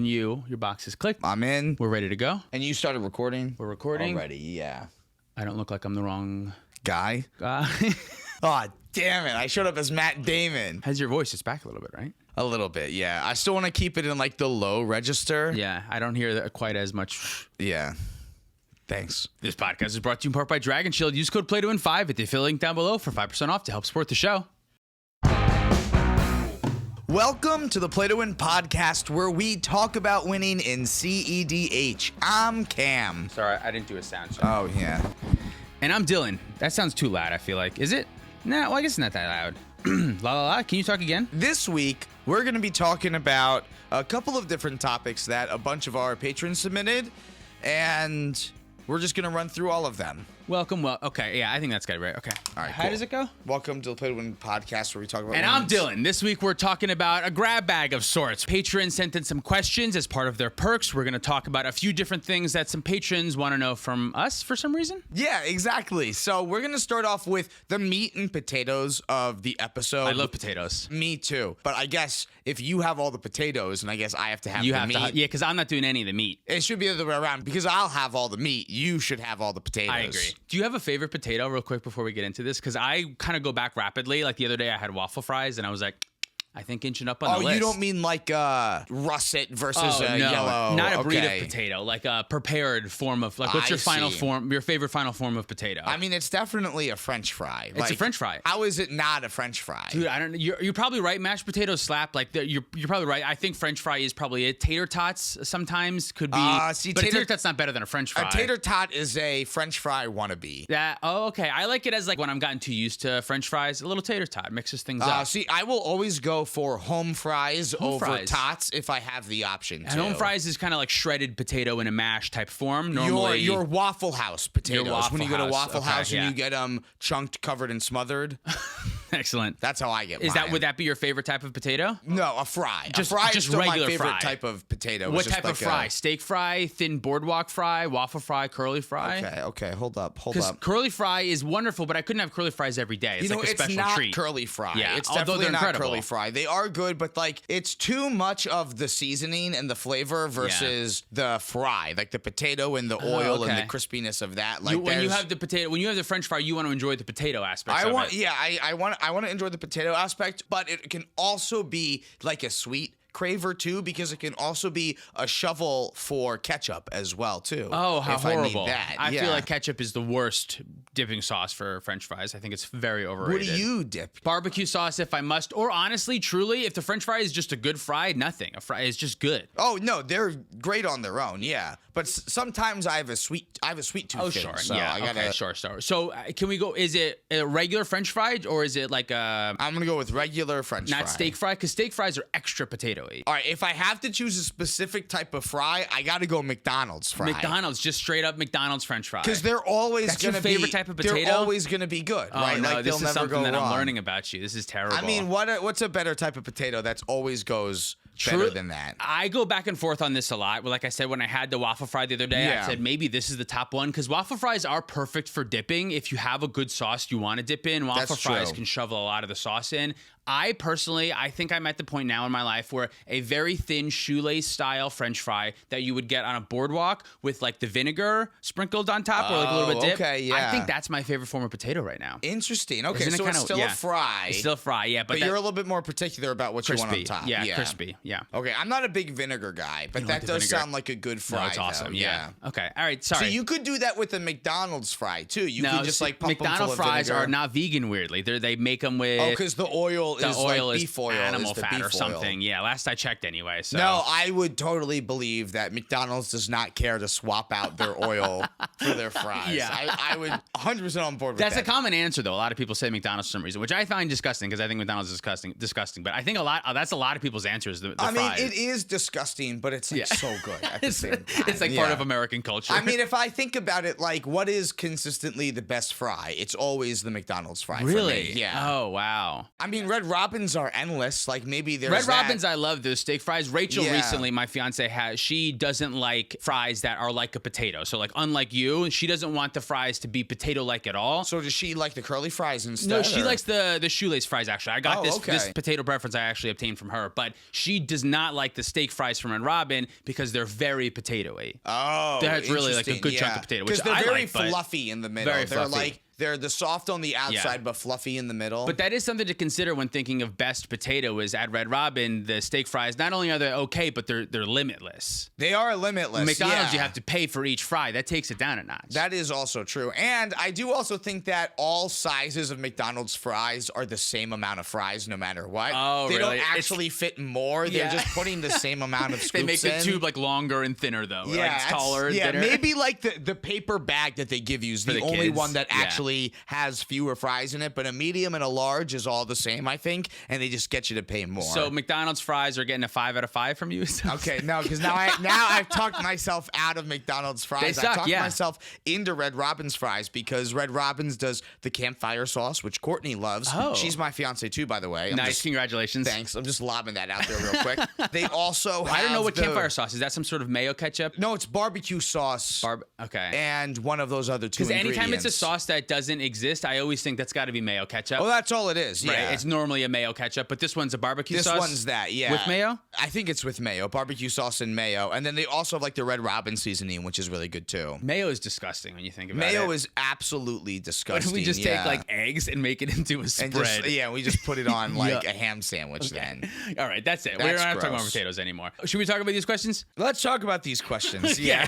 And your box is clicked. I'm in. We're ready to go. And you started recording? We're recording. Already, yeah. I don't look like I'm the wrong Guy? guy. Oh, damn it. I showed up as Matt Damon. Has your voice just back a little bit, right? A little bit, yeah. I still want to keep it in like the low register. Yeah, I don't hear that quite as much. Yeah. Thanks. This podcast is brought to you in part by Dragon Shield. Use code PLAYTOWIN5 at the affiliate link down below for 5% off to help support the show. Welcome to the Play to Win podcast, where we talk about winning in cEDH. I'm Cam. Sorry, I didn't do a sound check. Oh, yeah. And I'm Dylan. That sounds too loud, I feel like. Is it? Nah, well, I guess it's not that loud. La la la. Can you talk again? This week, we're going to be talking about a couple of different topics that a bunch of our patrons submitted, and we're just going to run through all of them. Welcome. Okay, yeah, I think that's good, right? Okay. All right, How cool. does it go? Welcome to the Play to Win podcast, where we talk about And wins. I'm Dylan. This week we're talking about a grab bag of sorts. Patrons sent in some questions as part of their perks. We're going to talk about a few different things that some patrons want to know from us for some reason. Yeah, exactly. So we're going to start off with the meat and potatoes of the episode. I love potatoes. Me too. But I guess if you have all the potatoes, and I guess I have to have You the have meat. to, yeah, because I'm not doing any of the meat. It should be the other way around. Because I'll have all the meat, you should have all the potatoes. I agree. Do you have a favorite potato, real quick, before we get into this? Because I kind of go back rapidly. Like the other day, I had waffle fries, and I was like, I think inching up on the list. Oh, you don't mean like russet versus no, yellow? not a breed Okay. of potato, like a prepared form of, like, what's your final see. form, your favorite final form of potato? I mean, it's definitely a French fry. It's a French fry. How is it not a French fry? Dude, I don't know. You're probably right. Mashed potatoes slap. Like you're probably right. I think French fry is probably it. Tater tots sometimes could be, but tater tots not better than a French fry. A tater tot is a French fry wannabe. Okay. I like it as like when I'm gotten too used to French fries, a little tater tot mixes things up. See, I will always go for home fries over fries. tots if I have the option to. And home fries is kind of like shredded potato in a mash type form. Normally, your Waffle House potatoes. Waffle when you go to House, Waffle okay, House yeah. and you get them chunked, covered, and smothered. excellent. That's how I get Is mine. that would that be your favorite type of potato? No, a fry. Just- a fry just is still regular my favorite fry. type of potato. What It's just type of like fry? Steak fry, thin boardwalk fry, waffle fry, curly fry? Okay, hold up. Because curly fry is wonderful, but I couldn't have curly fries every day. It's You know, like a it's special not treat. curly fry. Yeah, It's although definitely they're not incredible. curly fry. They are good, but like it's too much of the seasoning and the flavor versus the fry, like the potato and the oil and okay. the crispiness of that. Like When you have the potato, when you have the French fry, you want to enjoy the potato aspects of it. I want to enjoy the potato aspect, but it can also be like a sweet craver too, because it can also be a shovel for ketchup as well too. Oh, how if horrible! I need that. I Yeah. feel like ketchup is the worst dipping sauce for French fries. I think it's very What overrated. do you dip? Barbecue sauce, if I must, or honestly, truly, if the French fry is just a good fry, nothing. A fry is just good. Oh no, they're great on their own, yeah. But sometimes I have a sweet tooth. Oh, thing, sure. so Yeah. I gotta. Okay. Sure. So can we go? Is it a regular French fry or is it like a I'm gonna go with regular French fry. not steak fry? Because steak fries are extra potatoey. All right, if I have to choose a specific type of fry, I gotta go McDonald's fry. McDonald's, just straight up McDonald's French fry. Because they're always That's your gonna favorite be. type of They're potato? always gonna be good, Oh right? no, Like this they'll is never something go that wrong. I'm learning about you. This is terrible. I mean, what's a better type of potato that's always goes better than that? I go back and forth on this a lot. Like I said, when I had the waffle fry the other day, Yeah. I said maybe this is the top one because waffle fries are perfect for dipping. If you have a good sauce you want to dip in, waffle That's fries true. can shovel a lot of the sauce in. I personally think I'm at the point now in my life where a very thin shoelace style French fry that you would get on a boardwalk with like the vinegar sprinkled on top or like a little bit Oh, dip. okay, yeah. I think that's my favorite form of potato right now. Interesting. Okay, Isn't it so it's kinda- still yeah. a fry. It's still a fry, yeah, but that- you're a little bit more particular about what crispy. you want on top. Yeah, crispy. Yeah. Okay, I'm not a big vinegar guy, but don't that like the does vinegar. sound like a good fry. No, it's awesome. though. Yeah. Okay. All right. So Sorry. you could do that with a McDonald's fry too. You could just like pump them McDonald's full of fries vinegar. are not vegan. Weirdly, they make them with Oh, because the oil is like beef oil, animal is the fat beef or oil. something. Yeah, last I checked, anyway. So No, I would totally believe that McDonald's does not care to swap out their oil for their fries. Yeah. I would 100% on board with that's that. a common answer, though. A lot of people say McDonald's for some reason, which I find disgusting because I think McDonald's is disgusting. But I think that's a lot of people's answers. The I mean, fries. it is disgusting, but it's like so good at the same time. It's like part of American culture. I mean, if I think about it, like, what is consistently the best fry? It's always the McDonald's fry. really? For me. Yeah. Oh wow. I mean, Red Robins are endless. Like maybe there's Red that. Robins, I love those steak fries. Rachel Yeah. recently, my fiance she doesn't like fries that are like a potato. So like unlike you, she doesn't want the fries to be potato-like at all. So does she like the curly fries instead? No, she or- likes the shoelace fries, actually. I got Oh, this okay. potato preference I actually obtained from her, but she does not like the steak fries from Red Robin because they're very potato-y. Oh, That's really like a interesting. good chunk of potato, which Because they're I very like, but fluffy in the middle. very They're fluffy. like they're the soft on the outside, but fluffy in the middle. But that is something to consider when thinking of best potato. Is at Red Robin, the steak fries, not only are they okay, but they're limitless. they are limitless. McDonald's, yeah. you have to pay for each fry. That takes it down a notch. That is also true. And I do also think that all sizes of McDonald's fries are the same amount of fries no matter what. Oh, they really? don't actually fit more. They're Yeah. just putting the same amount of scoops They make the in. tube like longer and thinner though. Yeah, like it's taller and yeah, thinner. maybe like the paper bag that they give you is For the the only kids, one that yeah. actually has fewer fries in it, but a medium and a large is all the same, I think, and they just get you to pay more. So McDonald's fries are getting a 5 out of 5 from you. Okay, no, because now I've talked myself out of McDonald's fries. They suck, I talked yeah. myself into Red Robin's fries because Red Robin's does the campfire sauce, which Courtney loves. Oh. She's my fiance too, by the way. I'm Nice, just- congratulations. Thanks. I'm just lobbing that out there real quick. They also have I don't know what the- campfire sauce is. That some sort of mayo ketchup? No, it's barbecue sauce Okay. and one of those other two Because ingredients. anytime it's a sauce that doesn't exist, I always think that's got to be mayo ketchup. Oh, that's all it is. right? Yeah. It's normally a mayo ketchup, but this one's a barbecue This sauce. one's that, yeah. With mayo? I think it's with mayo, barbecue sauce and mayo. And then they also have like the Red Robin seasoning, which is really good too. Mayo is disgusting when you think about it. Mayo is absolutely Why disgusting. don't we just yeah. take like eggs and make it into a spread? and just, yeah, we just put it on like Yeah. a ham sandwich then. All right, that's it. We're That's not talking about gross. potatoes anymore. Should we talk about these questions? Let's talk about these questions. Yeah.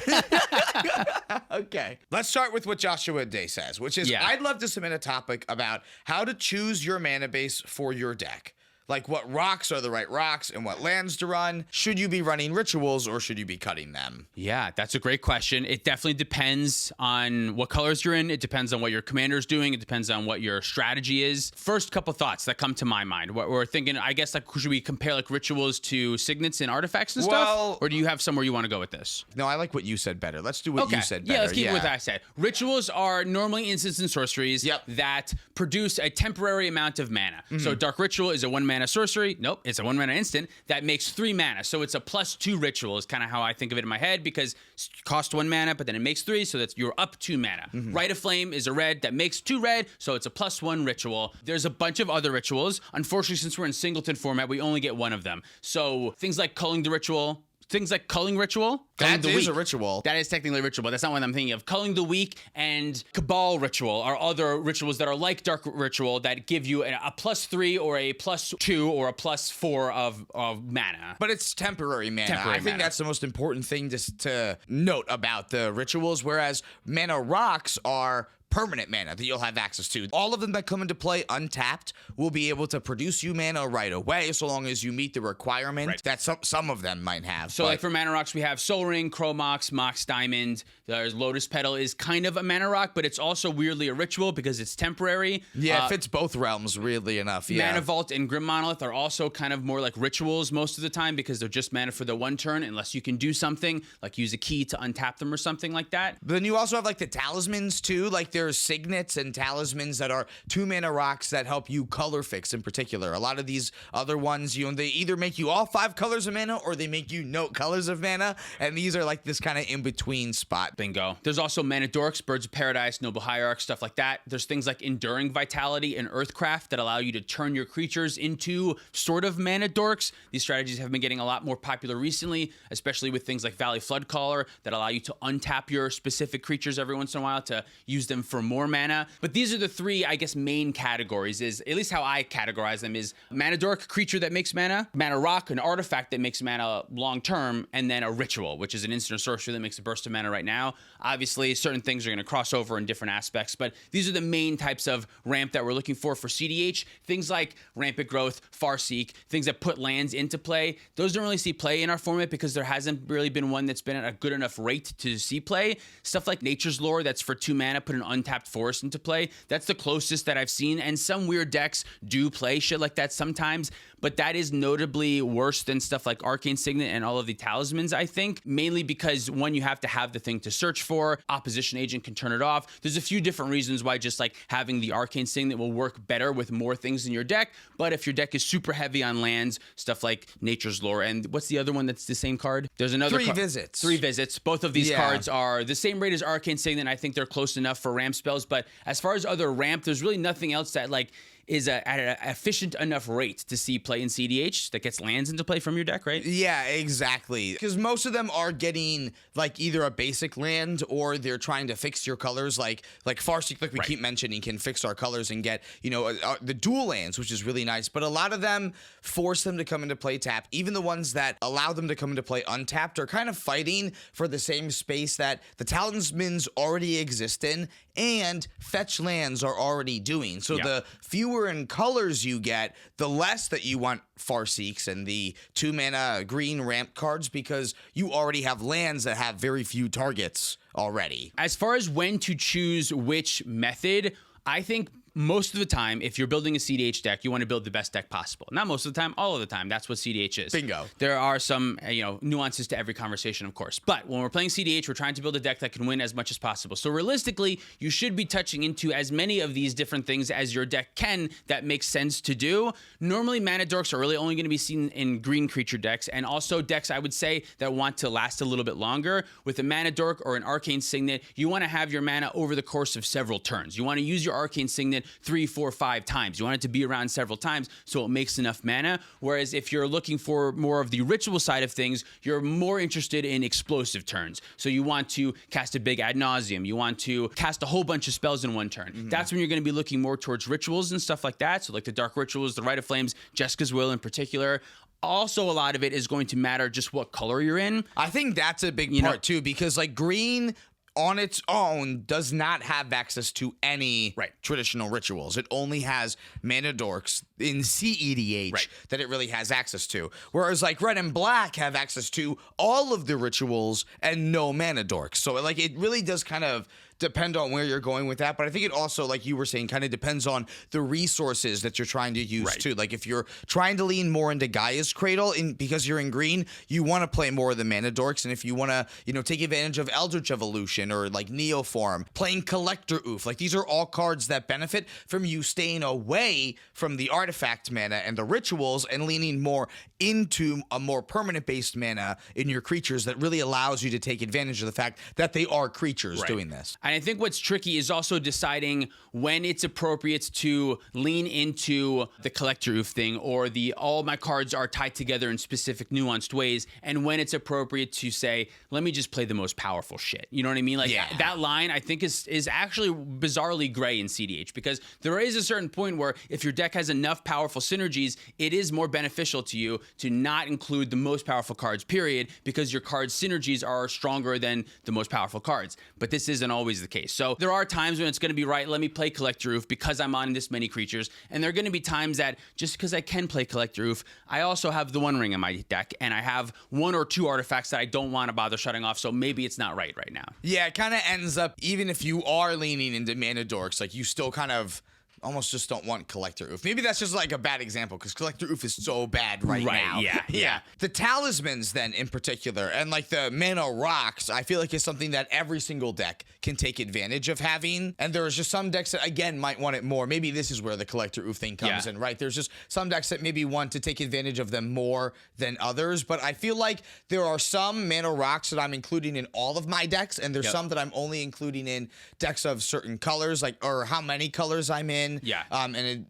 Okay. Let's start with what Joshua Day says, which is Yeah. I'd love to submit a topic about how to choose your mana base for your deck. Like what rocks are the right rocks and what lands to run. Should you be running rituals or should you be cutting them? Yeah, that's a great question. It definitely depends on what colors you're in. It depends on what your commander's doing. It depends on what your strategy is. First couple thoughts that come to my mind. What we're thinking, I guess, like, should we compare like rituals to signets and artifacts and Well- stuff? Or do you have somewhere you want to go with this? No, I like what you said better. Let's do what you said better. Yeah, let's keep it with what I said. Rituals are normally instants and sorceries Yep. that produce a temporary amount of mana. So Dark Ritual is a 1 mana sorcery. Nope, it's a 1 mana instant that makes 3 mana. So it's a +2 ritual is kind of how I think of it in my head because it costs 1 mana, but then it makes 3, so that's you're up 2 mana. Rite of Flame is a red that makes 2 red, so it's a +1 ritual. There's a bunch of other rituals. Unfortunately, since we're in singleton format, we only get one of them. So things like Culling the Ritual, things like Culling Ritual. Culling That the is Weak. a ritual. That is technically a ritual, but that's not what I'm thinking of. Culling the Weak and Cabal Ritual are other rituals that are like Dark Ritual that give you a +3 or a +2 or a +4 of mana. But it's temporary mana. Temporary I think mana. that's the most important thing to note about the rituals, whereas mana rocks are permanent mana that you'll have access to. All of them that come into play untapped will be able to produce you mana right away, so long as you meet the requirement Right. that some of them might have. So, But like for mana rocks, we have Soul Ring, Chromox, Mox Diamond. There's Lotus Petal is kind of a mana rock, but it's also weirdly a ritual because it's temporary. yeah, it fits both realms, weirdly enough. Yeah. Mana Vault and Grim Monolith are also kind of more like rituals most of the time because they're just mana for the one turn unless you can do something like use a key to untap them or something like that. But then you also have like the talismans too. Like there's signets and talismans that are 2 mana rocks that help you color fix in particular. A lot of these other ones, they either make you all 5 colors of mana or they make you no colors of mana. And these are like this kind of in between spot. Bingo. There's also Mana Dorks, Birds of Paradise, Noble Hierarch, stuff like that. There's things like Enduring Vitality and Earthcraft that allow you to turn your creatures into sort of Mana Dorks. These strategies have been getting a lot more popular recently, especially with things like Valley Floodcaller that allow you to untap your specific creatures every once in a while to use them for more mana. But these are the 3, I guess, main categories, is at least how I categorize them, is Mana Dork, creature that makes mana, Mana Rock, an artifact that makes mana long term, and then a ritual, which is an instant or sorcery that makes a burst of mana right now. Obviously, certain things are going to cross over in different aspects, but these are the main types of ramp that we're looking for cEDH. Things like Rampant Growth, Farseek, things that put lands into play. Those don't really see play in our format because there hasn't really been one that's been at a good enough rate to see play. Stuff like Nature's Lore, that's for 2 mana, put an untapped forest into play. That's the closest that I've seen, and some weird decks do play shit like that sometimes, but that is notably worse than stuff like Arcane Signet and all of the talismans, I think, mainly because one, you have to have the thing to search for. Opposition agent can turn it off. There's a few different reasons why just like having the Arcane Signet will work better with more things in your deck. But if your deck is super heavy on lands, stuff like Nature's Lore, and what's the other one that's the same card? There's another Three Visits. Three Visits. Both of these cards are the same rate as Arcane Signet, and I think they're close enough for ramp spells. But as far as other ramp, there's really nothing else that like is at an efficient enough rate to see play in cEDH that gets lands into play from your deck, right? Yeah, exactly. Because most of them are getting like either a basic land or they're trying to fix your colors. Like Farseek, like we keep mentioning, can fix our colors and get, you know, the dual lands, which is really nice. But a lot of them force them to come into play tapped. Even the ones that allow them to come into play untapped are kind of fighting for the same space that the talismans already exist in and fetch lands are already doing. So the fewer in colors you get, the less that you want Farseeks and the 2-mana green ramp cards because you already have lands that have very few targets already. As far as when to choose which method, I think most of the time, if you're building a cEDH deck, you want to build the best deck possible. Not most of the time, all of the time. That's what cEDH is. Bingo. There are some, nuances to every conversation, of course. But when we're playing cEDH, we're trying to build a deck that can win as much as possible. So realistically, you should be touching into as many of these different things as your deck can that makes sense to do. Normally, mana dorks are really only going to be seen in green creature decks, and also decks, I would say, that want to last a little bit longer. With a mana dork or an Arcane Signet, you want to have your mana over the course of several turns. You want to use your Arcane Signet 3, 4, 5 times. You want it to be around several times so it makes enough mana. Whereas if you're looking for more of the ritual side of things, you're more interested in explosive turns. So you want to cast a big ad nauseum. You want to cast a whole bunch of spells in one turn. That's when you're going to be looking more towards rituals and stuff like that. So like the Dark Rituals, the Rite of Flames, Jessica's Will in particular. Also, a lot of it is going to matter just what color you're in. I think that's a big part too, because like green on its own does not have access to any traditional rituals. It only has mana dorks in cEDH that it really has access to. Whereas like red and black have access to all of the rituals and no mana dorks. So like it really does kind of depend on where you're going with that. But I think it also, like you were saying, kind of depends on the resources that you're trying to use too. Like if you're trying to lean more into Gaia's Cradle because you're in green, you want to play more of the mana dorks. And if you want to, take advantage of Eldritch Evolution or like Neoform, playing Collector Oof, like these are all cards that benefit from you staying away from the artifact mana and the rituals and leaning more into a more permanent based mana in your creatures that really allows you to take advantage of the fact that they are creatures doing this. And I think what's tricky is also deciding when it's appropriate to lean into the Collector Oof thing or the all my cards are tied together in specific nuanced ways, and when it's appropriate to say, let me just play the most powerful shit. You know what I mean? Like that line I think is actually bizarrely gray in cEDH, because there is a certain point where if your deck has enough powerful synergies, it is more beneficial to you to not include the most powerful cards, period, because your card's synergies are stronger than the most powerful cards. But this isn't always the case. So there are times when it's going to be right, let me play Collector Oof because I'm on this many creatures. And there are going to be times that just because I can play Collector Oof, I also have the One Ring in my deck and I have 1 or 2 artifacts that I don't want to bother shutting off. So maybe it's not right now. Yeah, it kind of ends up, even if you are leaning into mana dorks, like you still kind of almost just don't want Collector Oof. Maybe that's just like a bad example because Collector Oof is so bad right now. Yeah. The talismans then in particular and like the mana rocks, I feel like is something that every single deck can take advantage of having. And there's just some decks that again might want it more. Maybe this is where the Collector Oof thing comes in, right? There's just some decks that maybe want to take advantage of them more than others. But I feel like there are some mana rocks that I'm including in all of my decks, and there's some that I'm only including in decks of certain colors, like or how many colors I'm in. And it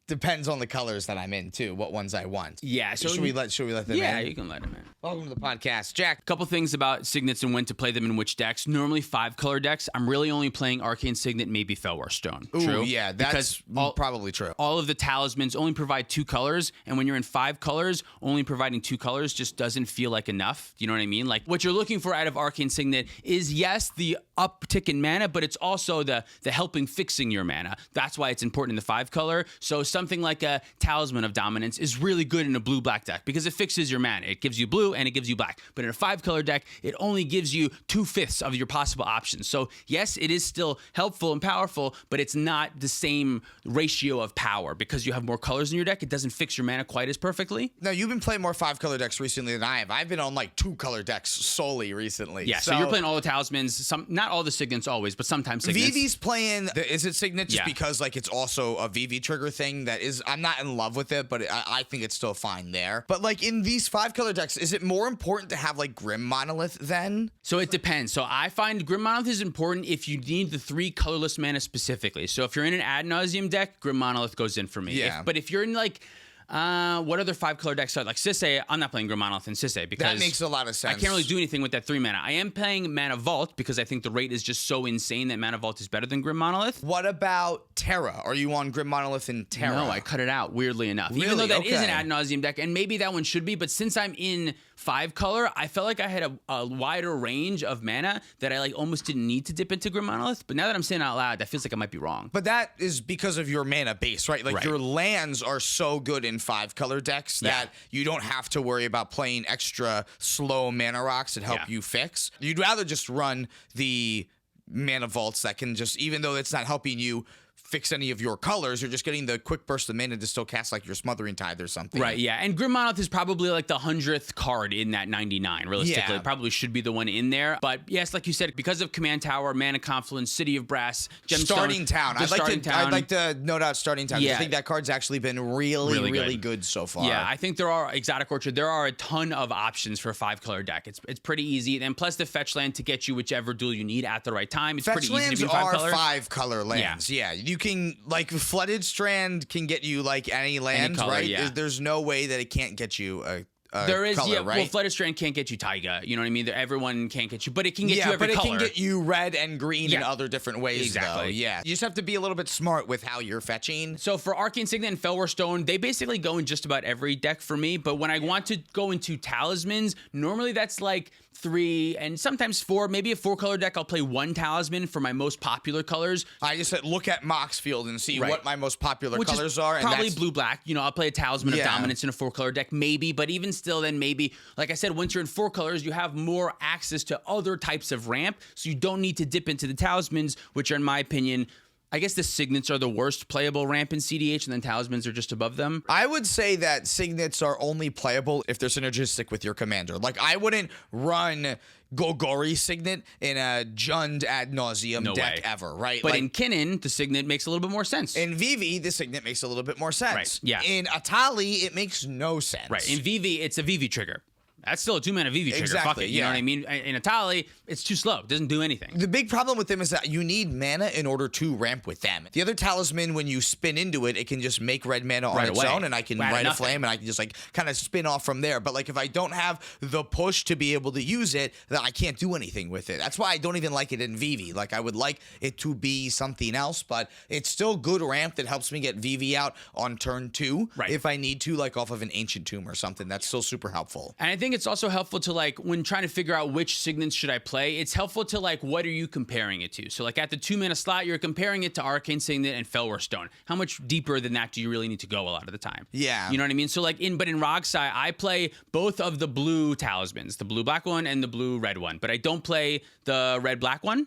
depends on the colors that I'm in too, what ones I want. Yeah. So should we let them in? Yeah, you can let them in. Welcome to the podcast, Jack. A couple things about Signets and when to play them in which decks. Normally 5-color decks. I'm really only playing Arcane Signet, maybe Felwar Stone. True. Yeah, that's probably true. All of the talismans only provide 2 colors, and when you're in 5 colors, only providing 2 colors just doesn't feel like enough. You know what I mean? Like what you're looking for out of Arcane Signet is yes, the uptick in mana, but it's also the helping fixing your mana. That's why it's important in the 5-color. So something like a Talisman of Dominance is really good in a blue-black deck because it fixes your mana. It gives you blue and it gives you black. But in a 5-color deck, it only gives you 2/5 of your possible options. So yes, it is still helpful and powerful, but it's not the same ratio of power because you have more colors in your deck. It doesn't fix your mana quite as perfectly. Now, you've been playing more 5-color decks recently than I have. I've been on like 2-color decks solely recently. Yeah, so you're playing all the Talismans, not all the Signets always, but sometimes Signets. Vivi's playing, is it Signet just Yeah. because like it's also a Vivi trigger thing that is, I'm not in love with it, but I think it's still fine there. But like in these 5-color decks, is it more important to have like Grim Monolith then? So it depends. So I find Grim Monolith is important if you need the 3 colorless mana specifically. So if you're in an Ad Nauseam deck, Grim Monolith goes in for me. Yeah. But if you're in like, what other 5-color decks are like Sisay? I'm not playing Grim Monolith in Sisay because That makes a lot of sense. I can't really do anything with that 3 mana. I am playing Mana Vault because I think the rate is just so insane that Mana Vault is better than Grim Monolith. What about Terra? Are you on Grim Monolith and Terra? No, I cut it out, weirdly enough. Really? Even though that is Okay. an Ad Nauseam deck, and maybe that one should be, but since I'm in 5-color, I felt like I had a wider range of mana that I like almost didn't need to dip into Grim Monolith. But now that I'm saying it out loud, that feels like I might be wrong. But that is because of your mana base, right? Like Right. your lands are so good in 5-color decks that you don't have to worry about playing extra slow mana rocks that help Yeah. you fix. You'd rather just run the mana vaults that can just, even though it's not helping you fix any of your colors, you're just getting the quick burst of mana to still cast like your Smothering Tithe or something. Right, yeah. And Grim Monolith is probably like the 100th card in that 99, realistically. Yeah. It probably should be the one in there. But yes, like you said, because of Command Tower, Mana Confluence, City of Brass, Gemstone. Starting Town. I'd Town. like to note out Starting Town. Yeah. I think that card's actually been really Really good so far. Yeah, I think there are Exotic Orchard. There are a ton of options for a 5-color deck. It's pretty easy, and plus the fetch land to get you whichever duel you need at the right time. It's Fetch pretty easy lands to be are 5-color. 5-color lands. Yeah. You can, like, Flooded Strand can get you like any land, color, right? yeah. There's no way that it can't get you a There is, color, yeah. right? Well, Flooded Strand can't get you Taiga. You know what I mean? Everyone can't get you, but it can get you every but it color. can get you red and green in Yeah. other different ways, Exactly. though. Yeah. You just have to be a little bit smart with how you're fetching. So for Arcane Signet and Fellwar Stone, they basically go in just about every deck for me. But when I want to go into Talismans, normally that's like 3 and sometimes 4. Maybe a 4-color deck, I'll play 1 Talisman for my most popular colors. I just said look at MOXFIELD and see Right. what my most popular Which colors is are. And probably that's, blue-black. You know, I'll play a Talisman of Yeah. Dominance in a 4-color deck, maybe. But even still, then maybe, like I said, once you're in 4 colors, you have more access to other types of ramp. So you don't need to dip into the Talismans, which are, in my opinion, I guess the Signets are the worst playable ramp in cEDH, and then Talismans are just above them. I would say that Signets are only playable if they're synergistic with your commander. Like, I wouldn't run Golgari Signet in a Jund Ad Nauseam No deck way. ever, right? But like, in Kinnan, the Signet makes a little bit more sense. in Vivi, the Signet makes a little bit more sense. Right, yeah. In Atali, it makes no sense. Right. In Vivi, it's a Vivi trigger. That's still a 2-mana Vivi trigger. Fuck Exactly, it. You know yeah. what I mean? In Atali, it's too slow. It doesn't do anything. The big problem with them is that you need mana in order to ramp with them. The other talisman, when you spin into it, it can just make red mana on Right its away. own, and I can Right, write a nothing. flame, and I can just like kind of spin off from there. But like if I don't have the push to be able to use it, then I can't do anything with it. That's why I don't even like it in Vivi. Like I would like it to be something else, but it's still good ramp that helps me get Vivi out on turn 2 Right. if I need to, like off of an Ancient Tomb or something. That's still super helpful. And I think it's also helpful to like when trying to figure out which signets should I play, it's helpful to like what are you comparing it to? So like at the 2-mana slot, you're comparing it to Arcane Signet and Fellwar Stone. How much deeper than that do you really need to go a lot of the time? Yeah. You know what I mean? So like in Rogsai, I play both of the blue talismans, the blue-black one and the blue-red one, but I don't play the red-black one.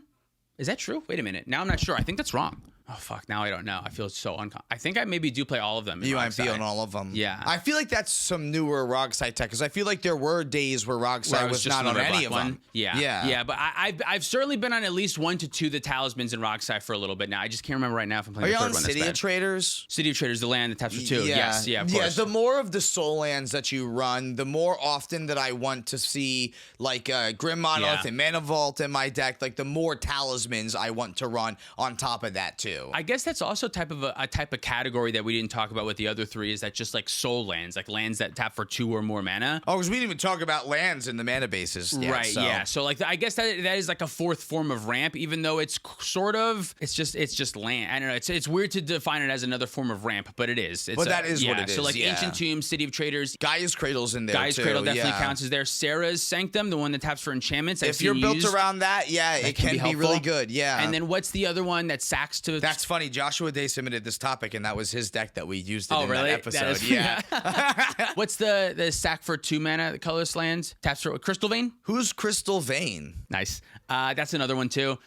Is that true? Wait a minute. Now I'm not sure. I think that's wrong. Oh, fuck. Now I don't know. I feel so I think I maybe do play all of them. You might be on all of them. Yeah. I feel like that's some newer Rogsai tech, because I feel like there were days where Where I Rogsai was just not on another any black of one. them. Yeah. But I've certainly been on at least 1 to 2 the talismans in Rogsai for a little bit now. I just can't remember right now if I'm Are playing you the on third one. City That's of bad. Traders? City of Traders, the land that taps for 2. Yes, yeah, of course. The more of the soul lands that you run, the more often that I want to see like Grim Monolith Yeah. and Mana Vault in my deck, like the more talismans I want to run on top of that too. I guess that's also type of a type of category that we didn't talk about with the other 3 is that just like soul lands, like lands that tap for 2 or more mana. Oh, because we didn't even talk about lands in the mana bases. Yet, Right, so. yeah. So like I guess that is like a 4th form of ramp, even though it's sort of it's just land. I don't know. It's weird to define it as another form of ramp, but it is. It's But that is what it So is, like yeah. Ancient Tomb, City of Traders, Gaia's Cradle's in there Guy's too. Cradle definitely yeah. counts as there. Sarah's Sanctum, the one that taps for enchantments. I've If you're seen built used. around that, yeah, it can be helpful. really good. Yeah. And then what's the other one that sacks to That's funny. Joshua Day submitted this topic, and that was his deck that we used in really? that episode. That is- Yeah. What's the sack for 2 mana colorless lands? Taps for Crystal Vein? Who's Crystal Vein? Nice. That's another one too.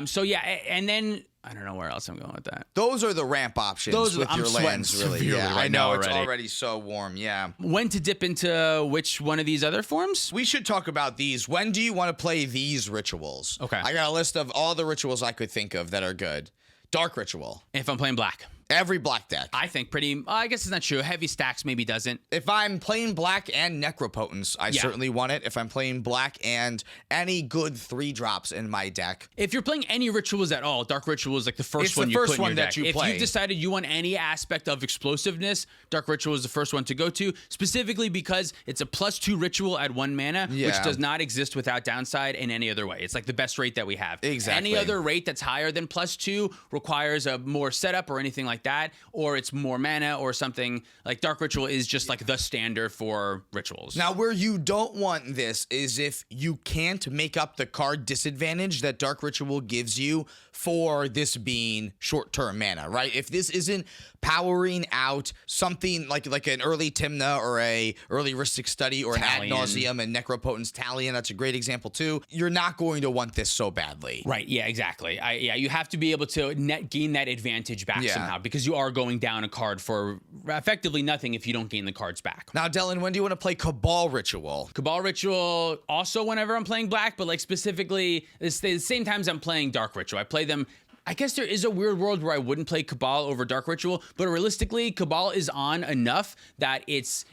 So yeah, and then I don't know where else I'm going with that. Those are the ramp options with I'm your sweating lands, really. severely Yeah, right I know now it's already. already so warm. Yeah. When to dip into which one of these other forms? We should talk about these. When do you want to play these rituals? Okay. I got a list of all the rituals I could think of that are good. Dark Ritual. If I'm playing black. Every black deck. I think I guess it's not true. Heavy stacks maybe doesn't. If I'm playing black and Necropotence, I Yeah. certainly want it. If I'm playing black and any good 3-drops in my deck. If you're playing any rituals at all, Dark Ritual is like the first It's one the you first put in one your that deck. you If play. you've decided you want any aspect of explosiveness, Dark Ritual is the first one to go to, specifically because it's a +2 ritual at 1 mana, which Yeah. does not exist without downside in any other way. It's like the best rate that we have. Exactly. Any other rate that's higher than +2 requires a more setup or anything like that, or it's more mana or something. Like Dark Ritual is just like the standard for rituals. Now, where you don't want this is if you can't make up the card disadvantage that Dark Ritual gives you for this being short-term mana, right? If this isn't powering out something like an early Tymna or a early Rhystic Study or an Ad Talion. Nauseam and Necropotence Talion, that's a great example too. You're not going to want this so badly. Right, yeah, exactly. You have to be able to gain that advantage back Yeah. somehow, because you are going down a card for effectively nothing if you don't gain the cards back. Now, Dylan, when do you want to play Cabal Ritual? Cabal Ritual also whenever I'm playing black, but like specifically the same times I'm playing Dark Ritual. I play them. I guess there is a weird world where I wouldn't play Cabal over Dark Ritual, but realistically, Cabal is on enough that it's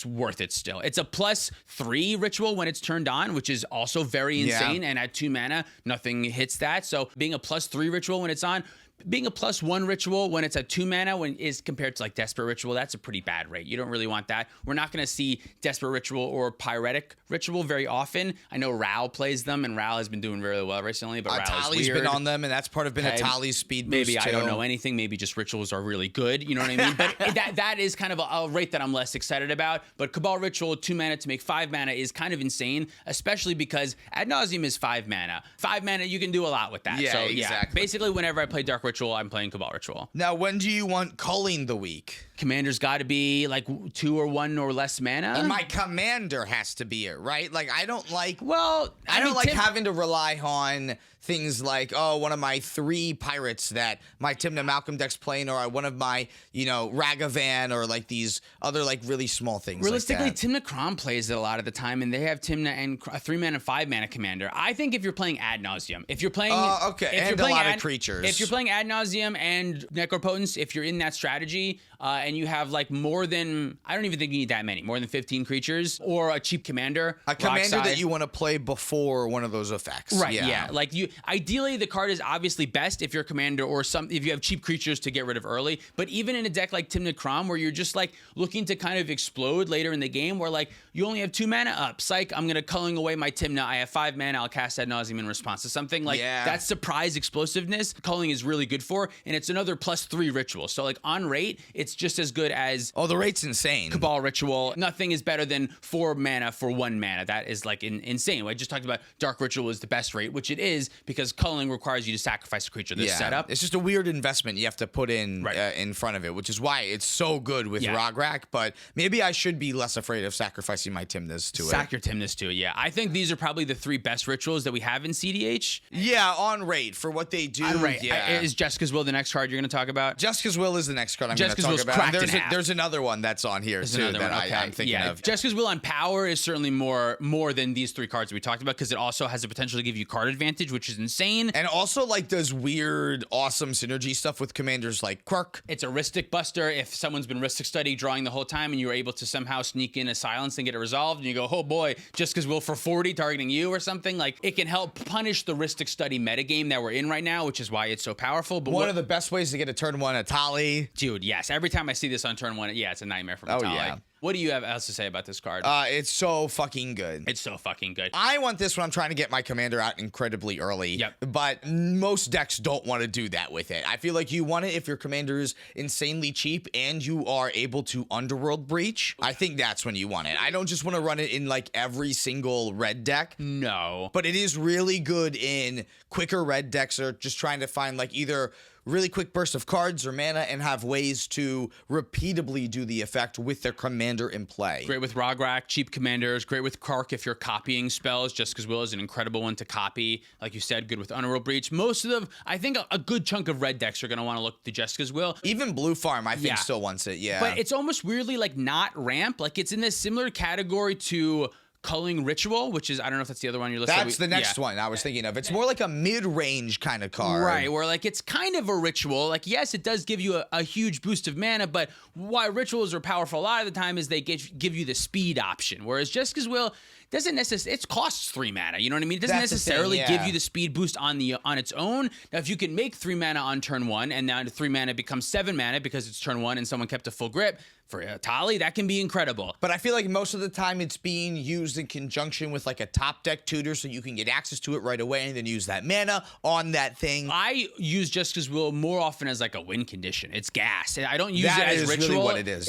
worth it still. It's a +3 ritual when it's turned on, which is also very insane, and at 2 mana, nothing hits that. So being a +3 ritual when it's on, being a +1 ritual when it's at 2 mana is compared to like Desperate Ritual, that's a pretty bad rate. You don't really want that. We're not going to see Desperate Ritual or Pyretic Ritual very often. I know Ral plays them, and Ral has been doing really well recently, but Ral is Atali's weird. been on them, and that's part of Atali's speed boost Maybe I don't too. know anything. Maybe just rituals are really good. You know what I mean? But that is kind of a rate that I'm less excited about. But Cabal Ritual, 2 mana to make 5 mana is kind of insane, especially because Ad Nauseam is 5 mana. 5 mana, you can do a lot with that. Yeah, So exactly. basically, whenever I play Dark Ritual, I'm playing Cabal Ritual. Now, when do you want Culling the Week? Commander's got to be like 2 or 1 or less mana. And my commander has to be it, right? Like, I don't like... Well, I don't mean, like Tim- having to rely on things like, oh, one of my 3 pirates that my Tymna Malcolm deck's playing, or one of my, Ragavan, or like these other like really small things. Realistically, like that. Tymna Krom plays it a lot of the time, and they have Tymna and a 3 mana, 5 mana commander. I think if you're playing Ad Nauseam, if you're playing, okay, if and you're playing a lot of creatures. if you're playing Ad Nauseam and Necropotence, if you're in that strategy, and you have like more than, I don't even think you need that many, more than 15 creatures, or a cheap commander, A commander Rockside. that you want to play before one of those effects. Right, yeah. Like ideally the card is obviously best if you're a commander or if you have cheap creatures to get rid of early. But even in a deck like Tymna Krom, where you're just like looking to kind of explode later in the game, where like you only have 2 mana up, psych, I'm gonna culling away my Tymna. I have 5 mana, I'll cast Ad Nauseam in response to something. Like that surprise explosiveness, culling is really good for, and it's another +3 ritual. So like on rate, it's just as good as Oh, the rate's insane. Cabal Ritual. Nothing is better than 4 mana for 1 mana. That is like insane. I just talked about Dark Ritual is the best rate, which it is because culling requires you to sacrifice a creature. This setup. It's just a weird investment you have to put in Right. in front of it, which is why it's so good with Yeah. Rograk. But maybe I should be less afraid of sacrificing my Tymnas to Sack it. your Tymnas to it, yeah. I think these are probably the 3 best rituals that we have in CDH. Yeah, on rate for what they do. Yeah. Is Jessica's Will the next card you're going to talk about? Jessica's Will is the next card I'm going to Jessica's talk Will's about. cracked And in half. there's another one that's on here too Another that one, okay. I'm thinking of. Jessica's Will on Power is certainly more than these 3 cards that we talked about, because it also has the potential to give you card advantage, which is insane. And also like does weird, awesome synergy stuff with commanders like Quirk. It's a Rhystic Buster. If someone's been Rhystic Study drawing the whole time and you were able to somehow sneak in a silence and get it resolved, and you go, oh boy, Jessica's Will for 40 targeting you or something, like it can help punish the Rhystic Study metagame that we're in right now, which is why it's so powerful. But One of the best ways to get a turn 1 Atali. dude, yes. Every time I see this on turn 1, it's a nightmare from Atali. yeah. What do you have else to say about this card? It's so fucking good. It's so fucking good. I want this when I'm trying to get my commander out incredibly early. Yep. But most decks don't want to do that with it. I feel like you want it if your commander is insanely cheap and you are able to Underworld Breach. I think that's when you want it. I don't just want to run it in like every single red deck. No. But it is really good in quicker red decks or just trying to find like either really quick bursts of cards or mana and have ways to repeatably do the effect with their commander in play. Great with Rograk, cheap commanders. Great with Kark if you're copying spells. Jessica's Will is an incredible one to copy. Like you said, good with Underworld Breach. Most of them, I think a good chunk of red decks are going to want to look to Jessica's Will. Even Blue Farm, I think, still wants it, yeah. But it's almost weirdly like not ramp. Like it's in this similar category to Culling Ritual, which is, I don't know if that's the other one you're listening to. That's the next one I was thinking of. It's more like a mid-range kind of card. Right, where like it's kind of a ritual. Like, yes, it does give you a huge boost of mana, but why rituals are powerful a lot of the time is they give you the speed option. Whereas Jessica's Will doesn't necessarily, it costs 3 mana. You know what I mean? It doesn't necessarily give you the speed boost on its own. Now, if you can make 3 mana on turn 1 and now 3 mana becomes 7 mana because it's turn 1 and someone kept a full grip, for Tali, that can be incredible. But I feel like most of the time it's being used in conjunction with like a top deck tutor so you can get access to it right away and then use that mana on that thing. I use Jessica's Will more often as like a win condition. It's gas. I don't use it as ritual. That is really what it is,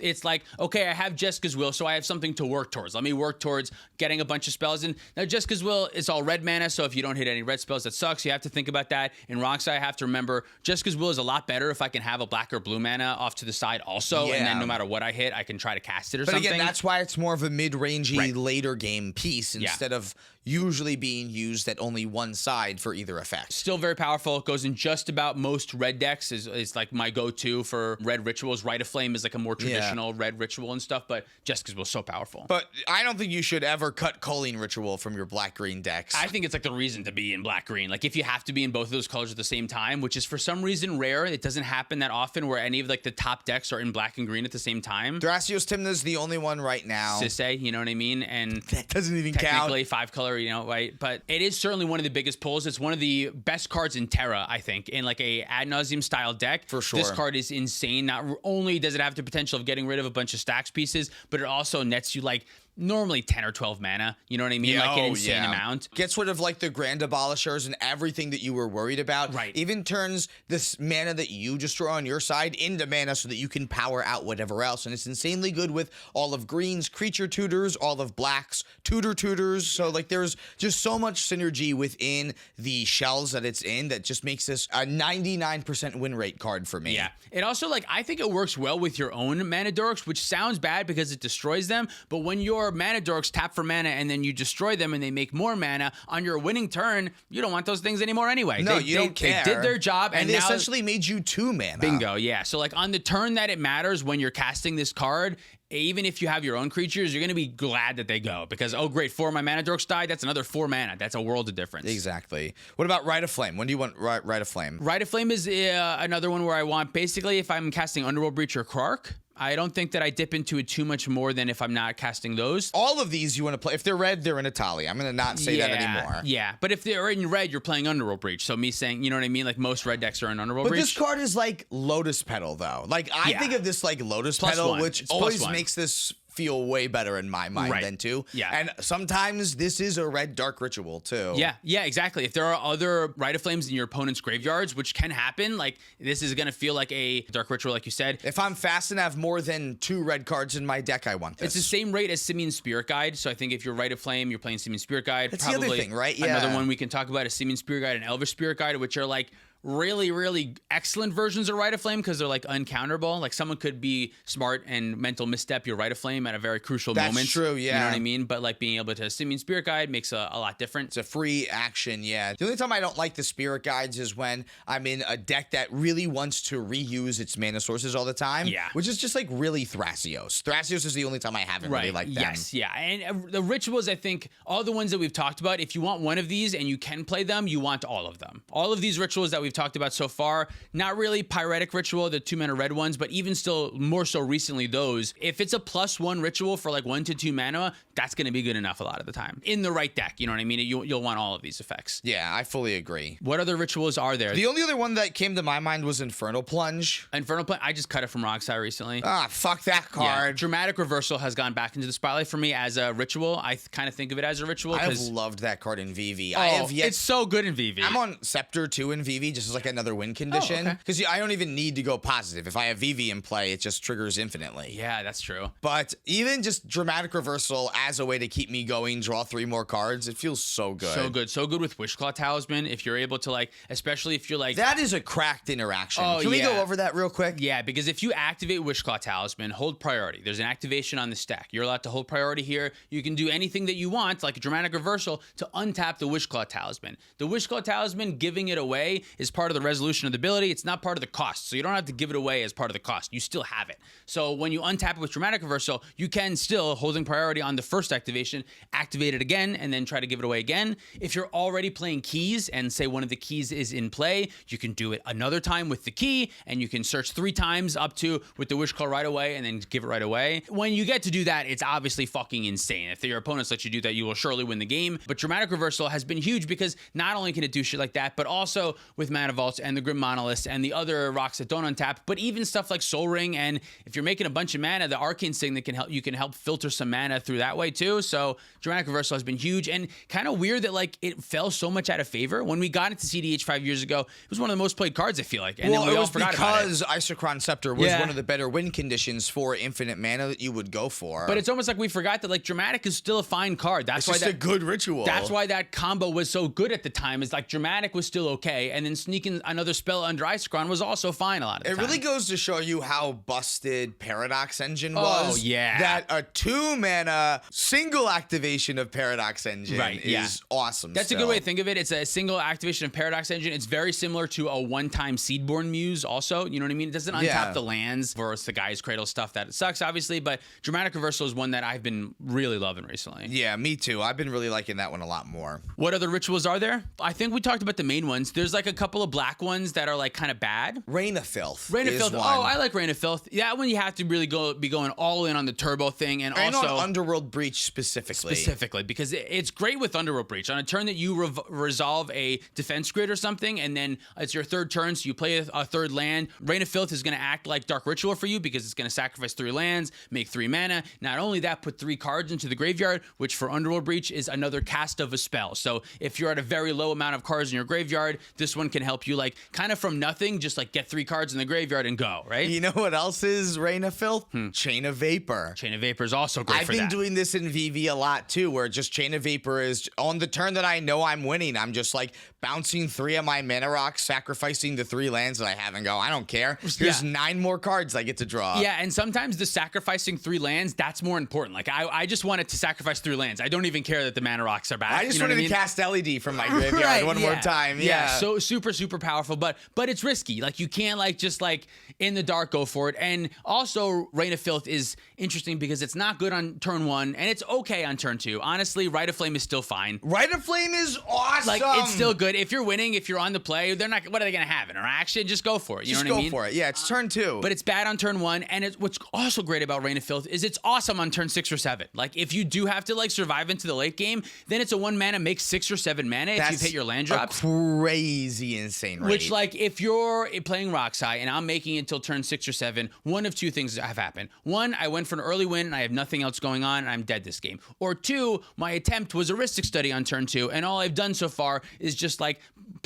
It's like, okay, I have Jessica's Will, so I have something to work towards. Let me work towards getting a bunch of spells. And now Jessica's Will is all red mana, so if you don't hit any red spells, that sucks. You have to think about that. In Roxai, I have to remember Jessica's Will is a lot better if I can have a black or blue mana off to the side also, and then no matter what I hit, I can try to cast it or something. But again, that's why it's more of a mid-rangey later game piece instead of usually being used at only one side for either effect. Still very powerful. It goes in just about most red decks. Is like my go-to for red rituals. Rite of Flame is like a more traditional red ritual and stuff, but Jessica's Will is so powerful. But I don't think you should ever cut Culling Ritual from your black-green decks. I think it's like the reason to be in black-green. Like if you have to be in both of those colors at the same time, which is for some reason rare. It doesn't happen that often where any of like the top decks are in black and green at the same time. Thrasios Tymna's the only one right now. Sisay, you know what I mean? And that doesn't even technically count. 5-color, you know, right? But it is certainly one of the biggest pulls. It's one of the best cards in Terra, I think, in like a ad nauseum style deck. For sure. This card is insane. Not only does it have the potential of getting rid of a bunch of stacks pieces, but it also nets you like normally 10 or 12 mana. You know what I mean? Like an insane amount. Gets rid of like the Grand Abolishers and everything that you were worried about. Right. Even turns this mana that you destroy on your side into mana so that you can power out whatever else. And it's insanely good with all of green's creature tutors, all of black's tutor tutors. So like there's just so much synergy within the shells that it's in that just makes this a 99% win rate card for me. Yeah. It also, like, I think it works well with your own mana dorks, which sounds bad because it destroys them. But when your mana dorks tap for mana and then you destroy them and they make more mana on your winning turn, you don't want those things anymore anyway. No, you don't care. They did their job and and they now, essentially made you 2 mana. Bingo, yeah. So like on the turn that it matters when you're casting this card, even if you have your own creatures, you're going to be glad that they go because, oh, great, 4 of my mana dorks died. That's another 4 mana. That's a world of difference. Exactly. What about Rite of Flame? When do you want Rite of Flame? Rite of Flame is another one where I want, basically, if I'm casting Underworld Breach or Kark, I don't think that I dip into it too much more than if I'm not casting those. All of these you want to play. If they're red, they're in a Tali. I'm going to not say that anymore. Yeah, but if they're in red, you're playing Underworld Breach. So me saying, you know what I mean? Like most red decks are in Underworld Breach. But this card is like Lotus Petal, though. Like I think of this like Lotus Petal, which always makes this feel way better in my mind than 2. Yeah. And sometimes this is a red dark ritual too. Yeah, exactly. If there are other Rite of Flames in your opponent's graveyards, which can happen, like this is going to feel like a dark ritual, like you said. If I'm fast and have more than 2 red cards in my deck, I want this. It's the same rate as Simian Spirit Guide. So I think if you're Rite of Flame, you're playing Simian Spirit Guide. That's probably the other thing, right? Yeah. Another one we can talk about is Simian Spirit Guide and Elvish Spirit Guide, which are like really, really excellent versions of Rite of Flame because they're like uncounterable. Like someone could be smart and mental misstep your Rite of Flame at a very crucial moment. That's true, yeah. You know what I mean? But like being able to Simian Spirit Guide makes a lot different. It's a free action, yeah. The only time I don't like the Spirit Guides is when I'm in a deck that really wants to reuse its mana sources all the time. Yeah. Which is just like really Thrasios. Thrasios is the only time I haven't really liked them. Yes, yeah. And the rituals, I think, all the ones that we've talked about, if you want one of these and you can play them, you want all of them. All of these rituals that we've talked about so far, not really Pyretic Ritual, the 2 mana red ones, but even still more so recently those. If it's a +1 ritual for like 1 to 2 mana, that's going to be good enough a lot of the time. In the right deck, you know what I mean? You'll want all of these effects. Yeah, I fully agree. What other rituals are there? The only other one that came to my mind was Infernal Plunge. Infernal Plunge, I just cut it from Roxai recently. Ah, fuck that card. Yeah. Dramatic Reversal has gone back into the spotlight for me as a ritual. I kind of think of it as a ritual. I've loved that card in VV. It's so good in VV. I'm on Scepter 2 in VV just as like another win condition. okay. Because I don't even need to go positive. If I have VV in play, it just triggers infinitely. Yeah, that's true. But even just dramatic reversal as a way to keep me going, draw 3 more cards, it feels so good. So good. So good with Wishclaw Talisman. If you're able to, like, especially if you're like... That is a cracked interaction. Oh, Can we go yeah. over that real quick? Yeah, because if you activate Wishclaw Talisman, hold priority. There's an activation on the stack. You're allowed to hold priority here. You can do anything that you want, like a dramatic reversal, to untap the Wishclaw Talisman. The Wishclaw Talisman, giving it away is part of the resolution of the ability. It's not part of the cost, so you don't have to give it away as part of the cost. You still have it. So when you untap it with dramatic reversal, you can still, holding priority on the first activation, activate it again and then try to give it away again. If you're already playing keys and say one of the keys is in play, you can do it another time with the key, and you can search 3 times up to with the Wishclaw right away and then give it right away. When you get to do that, it's obviously fucking insane. If your opponents let you do that, you will surely win the game. But dramatic reversal has been huge because not only can it do shit like that, but also with Mana Vaults and the Grim Monoliths and the other rocks that don't untap, but even stuff like Soul Ring, and if you're making a bunch of mana, the Arcane Signet can help. You can help filter some mana through that way too. So dramatic reversal has been huge, and kind of weird that like it fell so much out of favor. When we got into cEDH 5 years ago, it was one of the most played cards, I feel like, and well, then we it all was forgot about it. because Isochron Scepter was one of the better win conditions for infinite mana that you would go for. But it's almost like we forgot that like dramatic is still a fine card. That's why just a good ritual. That's why that combo was so good at the time. Is like dramatic was still okay, and then sneaking another spell under Isochron was also fine a lot of the time. It really goes to show you how busted Paradox Engine was. Oh, yeah. That a 2-mana single activation of Paradox Engine is awesome. That's a good way to think of it. It's a single activation of Paradox Engine. It's very similar to a one-time Seedborn Muse also. You know what I mean? It doesn't untap the lands versus the Guy's Cradle stuff that it sucks, obviously, but dramatic reversal is one that I've been really loving recently. Yeah, me too. I've been really liking that one a lot more. What other rituals are there? I think we talked about the main ones. There's like a couple of black ones that are like kind of bad. Rain of Filth. Rain of is Filth. one. Oh, I like Rain of Filth. That one you have to really be going all in on the turbo thing, and also on Underworld Breach specifically. Because it's great with Underworld Breach. On a turn that you resolve a defense grid or something, and then it's your third turn, so you play a third land. Rain of Filth is going to act like Dark Ritual for you because it's going to sacrifice 3 lands, make 3 mana. Not only that, put 3 cards into the graveyard, which for Underworld Breach is another cast of a spell. So if you're at a very low amount of cards in your graveyard, this one can help you like kind of from nothing, just like get 3 cards in the graveyard and go, right? You know what else is Rain of Filth? Chain of Vapor. Chain of Vapor is also great for that. I've been doing this in VV a lot too, where just Chain of Vapor is on the turn that I know I'm winning. I'm just like bouncing 3 of my mana rocks, sacrificing the 3 lands that I have, and go, I don't care. Here's 9 more cards I get to draw. Yeah, and sometimes the sacrificing 3 lands, that's more important. Like I just wanted to sacrifice 3 lands. I don't even care that the mana rocks are back. I just wanted to cast LED from my graveyard one more time. Yeah. So super powerful, but it's risky. Like you can't like just like in the dark go for it. And also Rain of Filth is interesting because it's not good on turn 1 and it's okay on turn 2. Honestly, Rite of Flame is still fine. Rite of Flame is awesome. Like it's still good. If you're winning, if you're on the play, they're not. What are they gonna have? Interaction? Just go for it. You know what I mean? Just go for it. Yeah, it's turn 2. But it's bad on turn 1, and what's also great about Rain of Filth is it's awesome on turn 6 or 7. Like if you do have to like survive into the late game, then it's a 1 mana, make 6 or 7 mana if you've hit your land drops. Crazy insane rate. Which like if you're playing Roxai and I'm making it till turn 6 or 7, one of 2 things have happened. 1, I went for an early win and I have nothing else going on and I'm dead this game. Or 2, my attempt was a Ristic Study on turn 2, and all I've done so far is just like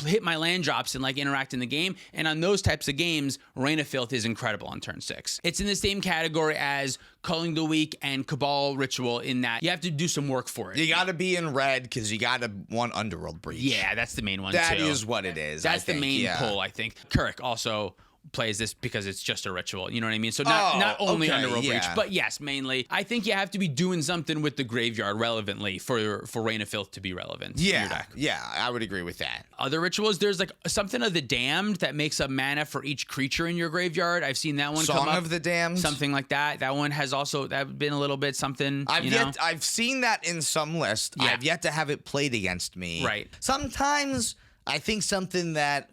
hit my land drops and like interact in the game. And on those types of games, Rain of Filth is incredible on turn 6. It's in the same category as Culling the Weak and Cabal Ritual in that you have to do some work for it. You got to be in red because you got to want Underworld Breach. Yeah, that's the main one too. That is what it is. That's the main pull, I think. Kirk also plays this because it's just a ritual. You know what I mean? So not only Underworld Breach, but yes, mainly. I think you have to be doing something with the graveyard relevantly for Rain of Filth to be relevant in your deck. Yeah, I would agree with that. Other rituals, there's like something of the Damned that makes up mana for each creature in your graveyard. I've seen that one come up. Song of the Damned? Something like that. That one has also been a little bit something, I've seen that in some list. Yeah. I've yet to have it played against me. Right. Sometimes I think something that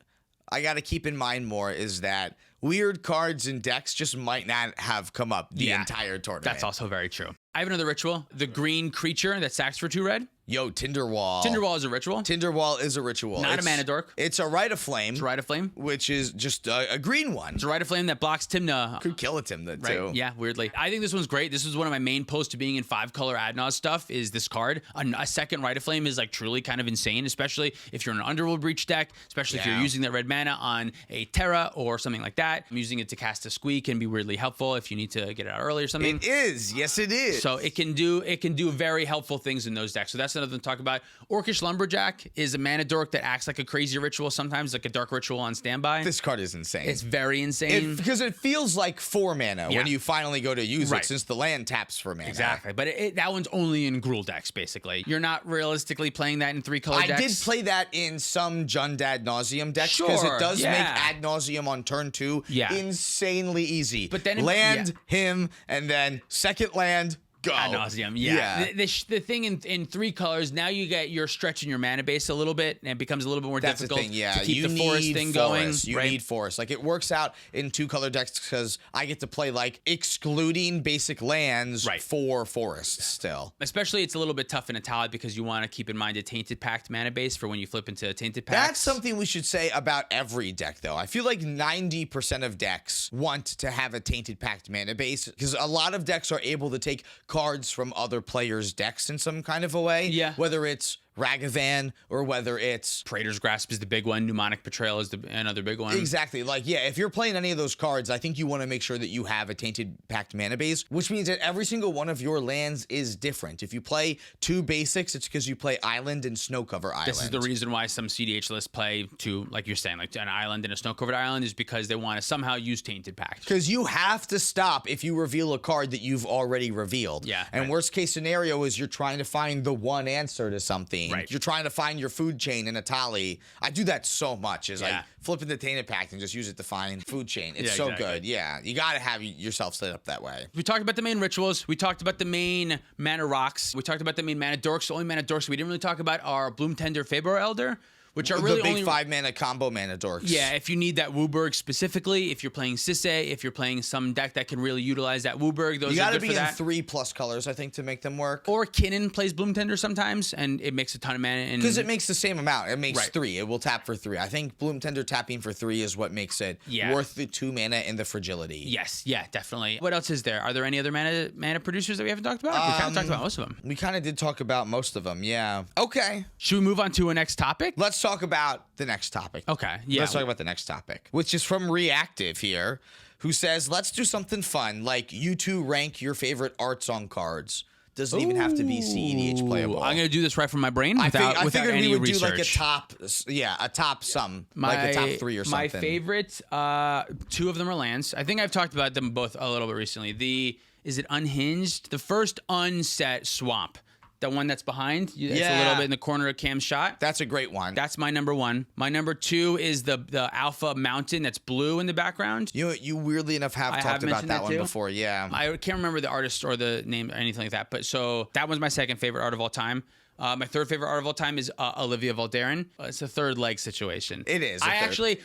I got to keep in mind more is that weird cards and decks just might not have come up the entire tournament. That's also very true. I have another ritual. The green creature that sacks for 2 red. Yo, Tinderwall. Tinderwall is a ritual. Tinderwall is a ritual. Not a mana dork. It's a Rite of Flame. It's a Rite of Flame. Which is just a green one. It's a Rite of Flame that blocks Tymna. Could kill a Tymna, Right. too. Yeah, weirdly. I think this one's great. This is one of my main posts to being in 5-color Adnos stuff is this card. A second Rite of Flame is like truly kind of insane, especially if you're in an Underworld Breach deck, especially if you're using that red mana on a Terra or something like that. Using it to cast a Squeak can be weirdly helpful if you need to get it out early or something. It is. Yes, it is. So it can do very helpful things in those decks. So that's another thing to talk about. Orcish Lumberjack is a mana dork that acts like a crazy ritual sometimes, like a dark ritual on standby. This card is insane. It's very insane. Because it feels like 4 mana when you finally go to use it, since the land taps for mana. Exactly. But that one's only in Gruul decks, basically. You're not realistically playing that in 3-color decks. I did play that in some Jund Ad Nauseam decks because it does make Ad Nauseam on turn 2 insanely easy. But then land him, and then second land, go. Ad nauseum, The thing in 3 colors, now you're stretching your mana base a little bit, and it becomes a little bit more difficult the thing, to keep the forest thing going. You need forest. Like, it works out in 2-color decks because I get to play, like, excluding basic lands for forests still. Especially, it's a little bit tough in Italic because you want to keep in mind a Tainted Pact mana base for when you flip into Tainted Pacts. That's something we should say about every deck, though. I feel like 90% of decks want to have a Tainted Pact mana base because a lot of decks are able to take cards from other players' decks in some kind of a way. Yeah. Whether it's Ragavan or whether it's Praetor's Grasp is the big one. Mnemonic Betrayal is another big one. Exactly. Like, yeah, if you're playing any of those cards, I think you want to make sure that you have a Tainted Pact mana base, which means that every single one of your lands is different. If you play 2 basics, it's because you play Island and Snowcover Island. This is the reason why some CDH lists play 2, like you're saying, like an island and a snow-covered island, is because they want to somehow use Tainted Pact. Because you have to stop if you reveal a card that you've already revealed. Yeah. And worst case scenario is you're trying to find the one answer to something. Right. You're trying to find your food chain in Atali. I do that so much. Is like flipping the Tainted Pact and just use it to find food chain. It's so good. Yeah. You got to have yourself set up that way. We talked about the main rituals. We talked about the main mana rocks. We talked about the main mana dorks. The only mana dorks we didn't really talk about are Bloomtender Fabor Elder, which are really the big only 5-mana combo mana dorks. Yeah, if you need that Wooburg specifically, if you're playing Sisay, if you're playing some deck that can really utilize that Wooburg, those you are gotta good be for in that. 3+ colors, I think, to make them work. Or Kinnan plays Bloomtender sometimes, and it makes a ton of mana. Because it makes the same amount. It makes 3. It will tap for 3. I think Bloomtender tapping for 3 is what makes it worth the 2 mana and the fragility. Yes, yeah, definitely. What else is there? Are there any other mana producers that we haven't talked about? We kind of talked about most of them. We kind of did talk about most of them, yeah. Okay. Should we move on to a next topic? Let's talk about the next topic. Okay, yeah. Let's talk about the next topic, which is from Reactive here, who says, let's do something fun, like you two rank your favorite arts on cards. Doesn't even have to be cEDH playable. I'm going to do this right from my brain I without figured any we would research. do like a top sum, like a top 3 or something. My favorite, 2 of them are lands. I think I've talked about them both a little bit recently. Is it Unhinged? The first unset Swamp. The one that's behind. It's a little bit in the corner of Cam's shot. That's a great one. That's my number 1. My number 2 is the Alpha Mountain that's blue in the background. You weirdly enough have talked about that one before, yeah. I can't remember the artist or the name or anything like that, but so that one's my second favorite art of all time. My third favorite art of all time is Olivia Valderin. It's a third leg situation. It is.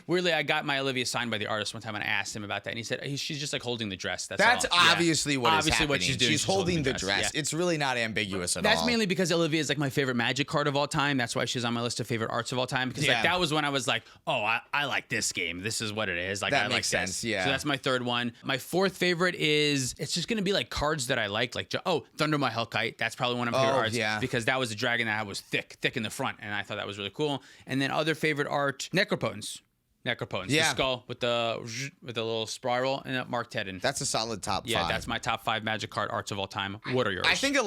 Weirdly, I got my Olivia signed by the artist one time, and I asked him about that, and he said she's just like holding the dress. That's all. Obviously what is happening. What she's doing. She's holding the dress. Yeah. It's really not ambiguous at all. That's mainly because Olivia is like my favorite Magic card of all time. That's why she's on my list of favorite arts of all time. Because like that was when I was like, oh, I like this game. This is what it is. Like that makes makes sense. Yeah. So that's my third one. My fourth favorite is it's just gonna be like cards that I like Thunder My Hellkite. That's probably one of my favorite arts. Yeah. Because that was a dragon that was thick in the front, and I thought that was really cool. And then other favorite art, Necropotence. The skull with the little spiral and Mark Tedden. That's a solid top 5. Yeah, that's my top 5 Magic card arts of all time. What are yours? I think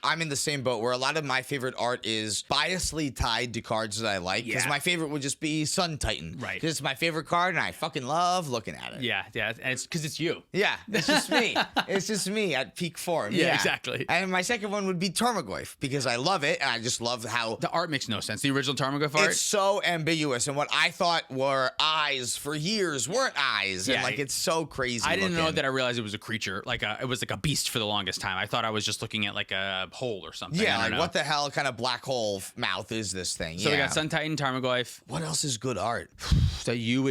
I'm in the same boat where a lot of my favorite art is biasly tied to cards that I like. Because my favorite would just be Sun Titan. Right. Because it's my favorite card and I fucking love looking at it. Yeah, and it's because it's you. Yeah, it's just me. It's just me at peak form. Yeah, exactly. And my second one would be Tarmogoyf because I love it and I just love how the art makes no sense. The original Tarmogoyf art. It's so ambiguous. And what I thought were eyes for years weren't eyes, and Yeah, like it's so crazy. I didn't know looking. that. I realized it was a creature, it was like a beast for the longest time. I thought I was just looking at like a hole or something. I Yeah, don't like know. what the hell kind of black hole mouth is this thing? So yeah. we got Sun Titan, Tarmogoyf What else is good art that you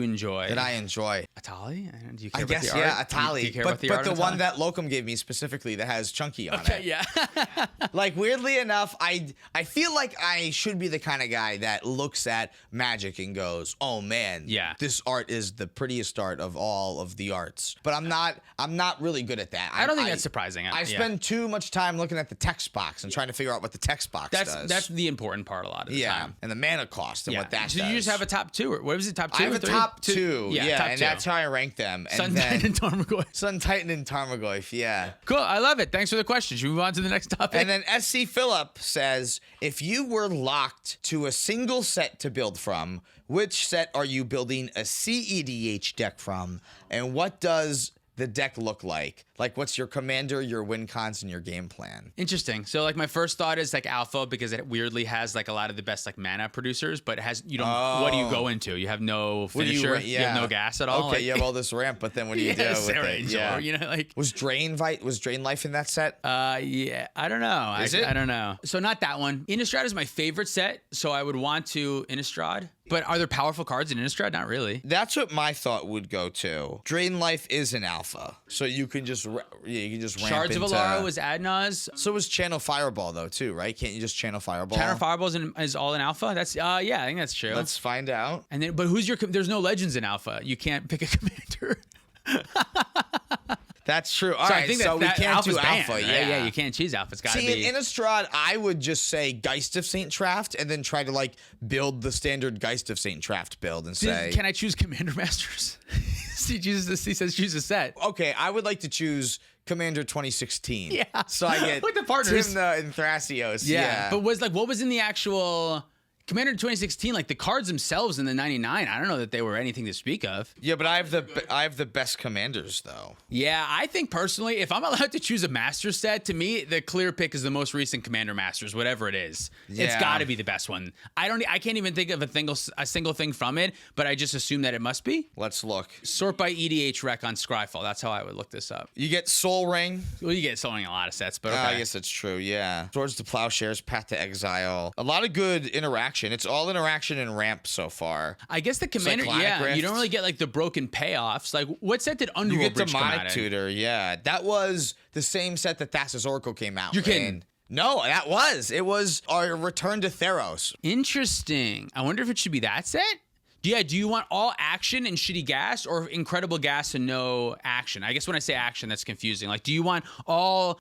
enjoy. that I enjoy? Atali? Do you care I about guess the art? Atali, Do you care but about the art the on one Atali? that Locum gave me specifically that has Chunky on Okay, it. yeah. Like weirdly enough, I feel like I should be the kind of guy that looks at Magic and goes, "Oh man, Yeah. this art is the prettiest art of all of the arts." But I'm not really good at that. I don't think that's surprising. I Yeah. spend too much time looking at the text box and trying to figure out what the text box does. That's the important part a lot of the time. and the mana cost and what that so does. you just have a top two, or what was it? Top two? I have or a three? top two. Yeah, top and two. that's how I rank them. And Sun then Titan and Tarmogoyf. Sun Titan and Tarmogoyf, yeah. Cool. I love it. Thanks for the question. Should we move on to the next topic? And then SC Phillip says, if you were locked to a single set to build from, which set are you building a cEDH deck from? And what does the deck look like? Like, what's your commander, your win cons, and your game plan? Interesting. So like my first thought is like Alpha, because it weirdly has like a lot of the best like mana producers, but it has what do you go into? You have no What do you finisher. ra- You have no gas at all. Okay, Like- you have all this ramp, but then what do you do with Sarah it? Angel, Yeah. you know, like Was Drain Life in that set? yeah, I don't know. Is it? I don't know. So not that one. Innistrad is my favorite set, so I would want to Innistrad. But are there powerful cards in Innistrad? Not really. That's what my thought would go to. Drain Life is an alpha, so you can just ramp Shards of into... Alara was Adnaz. So was Channel Fireball though too, right? Can't you just Channel Fireball? Channel Fireballs is all in Alpha. That's yeah, I think that's true. Let's find out. And then, but who's your? There's no legends in Alpha. You can't pick a commander. That's true. All So right, I think so we that can't Alpha's do banned, alpha. right? Yeah, you can't choose Alpha. It's got to See, be. in Innistrad, I would just say Geist of Saint Traft and then try to like build the standard Geist of Saint Traft build and say, Can I choose Commander Masters? He says choose a set. okay, I would like to choose Commander 2016. Yeah. So I get With the partners. Timna and Thrasios. Yeah. But what was in the actual Commander 2016? Like the cards themselves in the 99. I don't know that they were anything to speak of. Yeah, but I have the best commanders though. Yeah, I think personally, if I'm allowed to choose a Master set, to me, the clear pick is the most recent Commander Masters, whatever it is. It's Yeah. got to be the best one. I can't even think of a single thing from it, but I just assume that it must be. Let's look. Sort by EDH rec on Scryfall. That's how I would look this up. You get Soul Ring. Well, you get selling a lot of sets, but okay. I guess that's true, yeah. Swords to Plowshares, Path to Exile. A lot of good interaction. It's all interaction and ramp so far. I guess the commander, Cyclonic yeah, Rift. you don't really get like the broken payoffs. Like, what set did You Underworld get Breach come out Demonic in? Tutor, yeah. That was the same set that Thassa's Oracle came out You're kidding. in. No, that was. It was our Return to Theros. Interesting. I wonder if it should be that set? Yeah, do you want all action and shitty gas or incredible gas and no action? I guess when I say action, that's confusing. Like, do you want all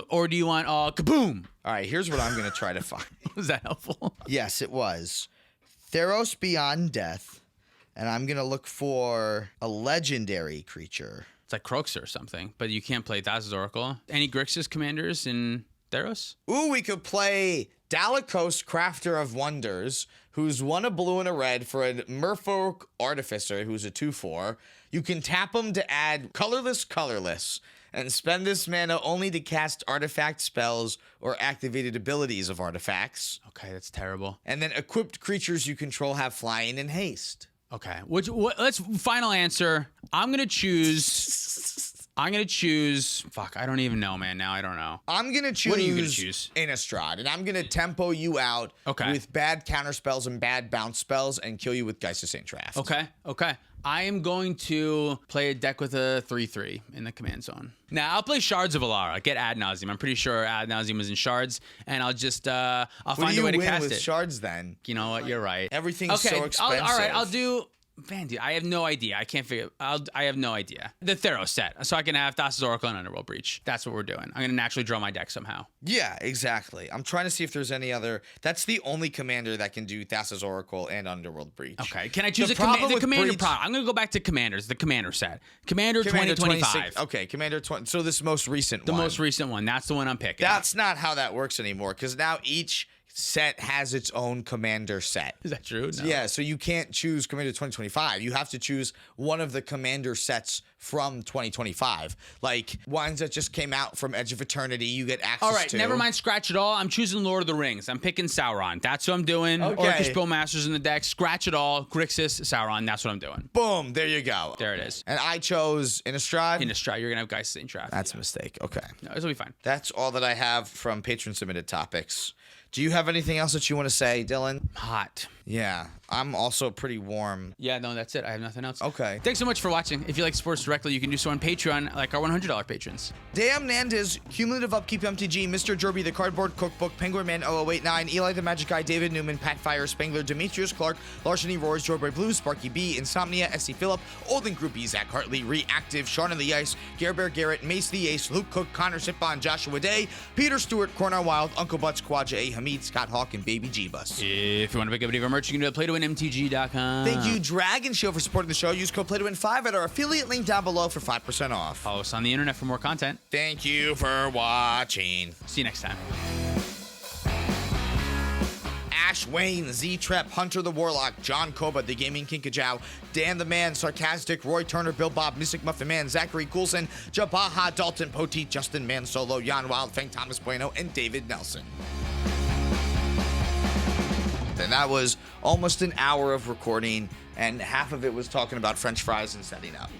or do you want all kaboom? All right, here's what I'm going to try to find. Was that helpful? Yes, it was. Theros Beyond Death. And I'm going to look for a legendary creature. It's like Crux or something, but you can't play Thassa's Oracle. Any Grixis commanders in Theros? Ooh, we could play Dalakos, Crafter of Wonders, who's 1 a blue and a red for a Merfolk Artificer, who's a 2/4. You can tap him to add colorless, and spend this mana only to cast artifact spells or activated abilities of artifacts. Okay, that's terrible. And then equipped creatures you control have flying and haste. Okay, let's final answer. I'm gonna choose. Fuck, I don't even know, man. Now I don't know. I'm going to choose, What are you gonna choose? Innistrad, and I'm going to tempo you out with bad counter spells and bad bounce spells and kill you with Geist of Saint Traft. Okay. I am going to play a deck with a 3/3 in the command zone. Now, I'll play Shards of Alara. Get Ad Nauseam. I'm pretty sure Ad Nauseam was in Shards, and I'll just, I'll find a way to cast with it. Shards then? You know what? You're right. Everything's so expensive. All right, I'll do... Man, dude, I have no idea. I can't figure... I have no idea. The Theros set. So I can have Thassa's Oracle and Underworld Breach. That's what we're doing. I'm going to naturally draw my deck somehow. Yeah, exactly. I'm trying to see if there's any other... That's the only commander that can do Thassa's Oracle and Underworld Breach. Okay, can I choose The the problem commander with product? I'm going to go back to commanders, the commander set. Commander 2025. 26 Okay, Commander 20... So this most recent The one. most recent one. That's the one I'm picking. That's not how that works anymore, because now each set has its own commander set. Is that true? No. Yeah, so you can't choose Commander 2025. You have to choose one of the commander sets from 2025. Like ones that just came out from Edge of Eternity, you get access to. All right, never mind, scratch it all. I'm choosing Lord of the Rings. I'm picking Sauron. That's what I'm doing. Okay. Orcish Bowmasters in the deck. Scratch it all. Grixis, Sauron. That's what I'm doing. Boom, there you go. There it is. And I chose Innistrad. Innistrad. You're going to have Geist Draft. That's a mistake. Okay. No, this will be fine. That's all that I have from patron submitted topics. Do you have anything else that you want to say, Dylan? Hot. Yeah, I'm also pretty warm. Yeah, no, that's it. I have nothing else. Okay. Thanks so much for watching. If you like sports directly, you can do so on Patreon, like our $100 patrons. Damn Nandas, Cumulative Upkeep MTG, Mr. Jerby, The Cardboard Cookbook, Penguin Man 0089, Eli the Magic Guy, David Newman, Pat Fire, Spangler, Demetrius Clark, Larceny Roars, Joyboy Blue, Sparky B, Insomnia, S.C. Phillip, Olden Groupie, Zach Hartley, Reactive, Sean in the Ice, Gare Bear Garrett, Mace the Ace, Luke Cook, Connor Sitbon, Joshua Day, Peter Stewart, Cornell Wild, Uncle Butts, Quadja A, Hamid, Scott Hawk, and Baby G-Bus. If you want to pick up any of our merch, you can do it at playtowinmtg.com. Thank you, Dragon Show, for supporting the show. Use code PLAYTOWIN5 at our affiliate link down below for 5% off. Follow us on the internet for more content. Thank you for watching. See you next time. Ash Wayne, Z-Trep, Hunter the Warlock, John Koba, The Gaming Kinkajou, Dan the Man, Sarcastic, Roy Turner, Bill Bob, Mystic Muffin Man, Zachary Coulson, Jabaha, Dalton Poteet, Justin Man Solo, Jan Wild, Fang Thomas Bueno, and David Nelson. And that was almost an hour of recording, and half of it was talking about French fries and setting up.